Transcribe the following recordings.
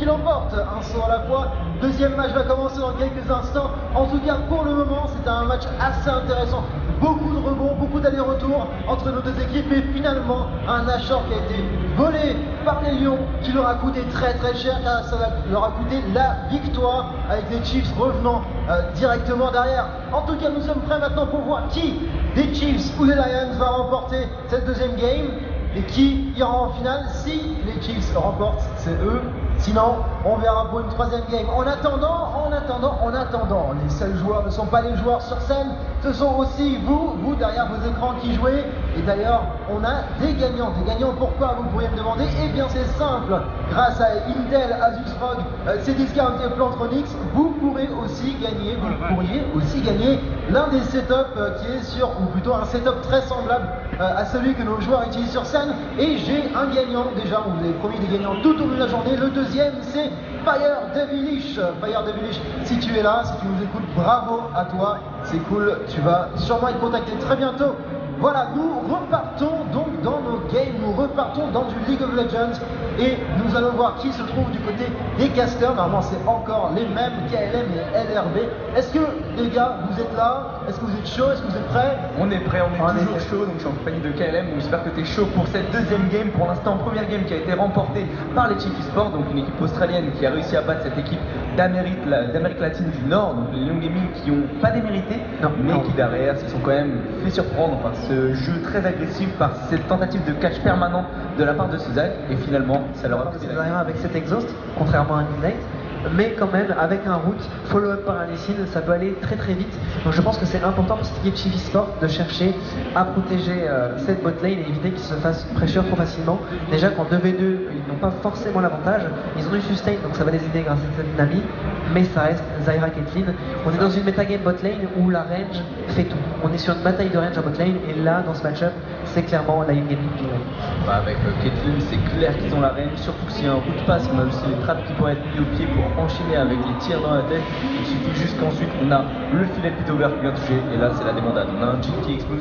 qui l'emporte, un saut à la fois. Deuxième match va commencer dans quelques instants. En tout cas, pour le moment, c'était un match assez intéressant. Beaucoup de rebonds, beaucoup d'allers-retours entre nos deux équipes et finalement un Nashor qui a été volé par les Lions qui leur a coûté très cher car ça leur a coûté la victoire avec les Chiefs revenant directement derrière. En tout cas, nous sommes prêts maintenant pour voir qui des Chiefs ou des Lions va remporter cette deuxième game et qui ira en finale. Si les Chiefs remportent, c'est eux. Sinon, on verra pour une troisième game. En attendant, les seuls joueurs ne sont pas les joueurs sur scène, ce sont aussi vous derrière vos écrans qui jouez. Et d'ailleurs, on a des gagnants. Des gagnants, pourquoi vous pourriez me demander? Eh bien, c'est simple. Grâce à Intel, Asus ROG, Cdiscount et Plantronics, vous pourriez aussi gagner l'un des setups qui est sur, ou plutôt un setup très semblable à celui que nos joueurs utilisent sur scène. Et j'ai un gagnant déjà, on vous avait promis des gagnants tout au long de la journée. Le deuxième, c'est Fire Devilish. Fire Devilish, si tu es là, si tu nous écoutes, bravo à toi, c'est cool, tu vas sûrement être contacté très bientôt. Voilà, nous repartons donc dans nos games, nous repartons dans du League of Legends et nous allons voir qui se trouve du côté des casters. Normalement, c'est encore les mêmes, KLM et LRB. Est-ce que les gars, vous êtes là? Est-ce que vous êtes chaud? Est-ce que vous êtes prêts? On est prêt, on est toujours chaud, donc je suis en compagnie de KLM, donc j'espère que tu es chaud pour cette deuxième game. Pour l'instant, première game qui a été remportée par les Chiefs Esports, donc une équipe australienne qui a réussi à battre cette équipe d'Amérique latine du Nord, donc les Lions Gaming qui n'ont pas démérité, mais qui derrière se sont quand même fait surprendre par ce jeu très agressif, par cette tentative de catch permanent de la part de Suzanne, et finalement ça leur a coûté la vie. Avec cet exhaust, contrairement à Midnight, mais quand même avec un route follow-up par un Lysine, ça peut aller très vite. Donc je pense que c'est important pour cette équipe Chiefs Esports de chercher à protéger cette bot lane et éviter qu'ils se fassent pressure trop facilement. Déjà qu'en 2v2, ils n'ont pas forcément l'avantage, ils ont eu sustain, donc ça va les aider grâce à cette dynamique, mais ça reste Zyra Caitlyn. On est dans une metagame bot lane où la range fait tout. On est sur une bataille de range à bot lane et là, dans ce match-up, c'est clairement la Lion Gaming qui gagne. Avec Caitlyn, c'est clair qu'ils ont la range, surtout que s'il y a un route pass, on a aussi les trappes qui pourraient être mis au pied pour enchaîner avec les tirs dans la tête. Il suffit juste qu'ensuite on a le filet de pit over qui vient toucher et là c'est la débandade. On a un Jhin qui explose.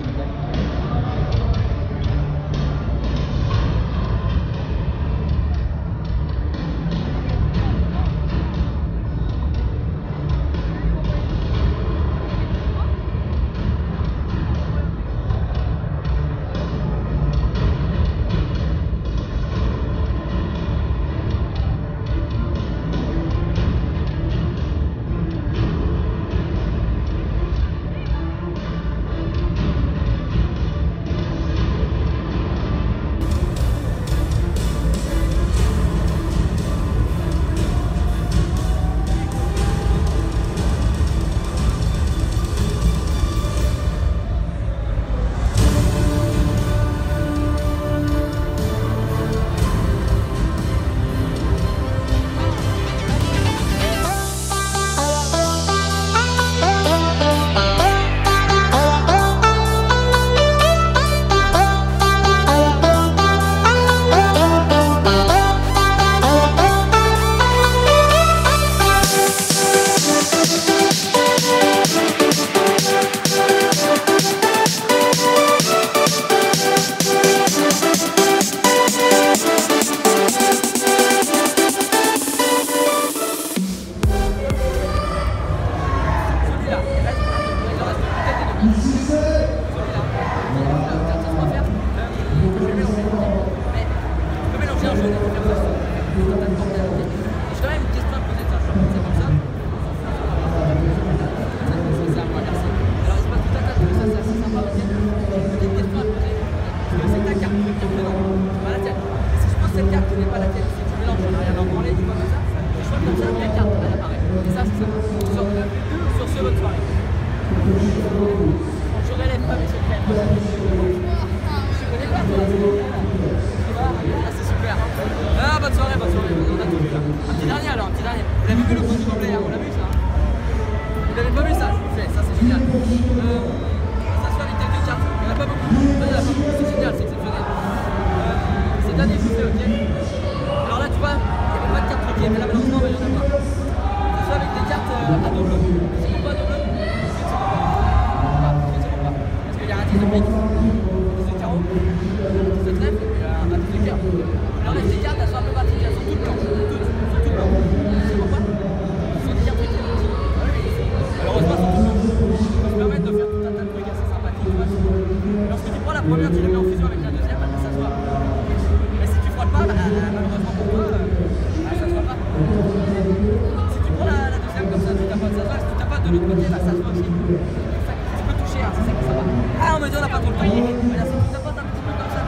l'autre côté, là, ça se voit aussi. Tu peux toucher, hein, c'est ça qui est sympa. Ah, on me dit on n'a pas trop le temps. Regarde, si tu tapotes un petit peu comme ça,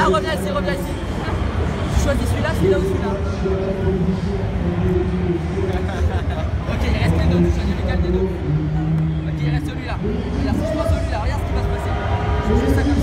Ah, reviens ici, reviens ici. Tu choisis celui-là, celui-là ou celui-là. Ok, il reste les deux, tu choisis lequel des deux. Ok, il reste celui-là. Regarde, si je prends celui-là, regarde ce qui va se passer. Je fais ça comme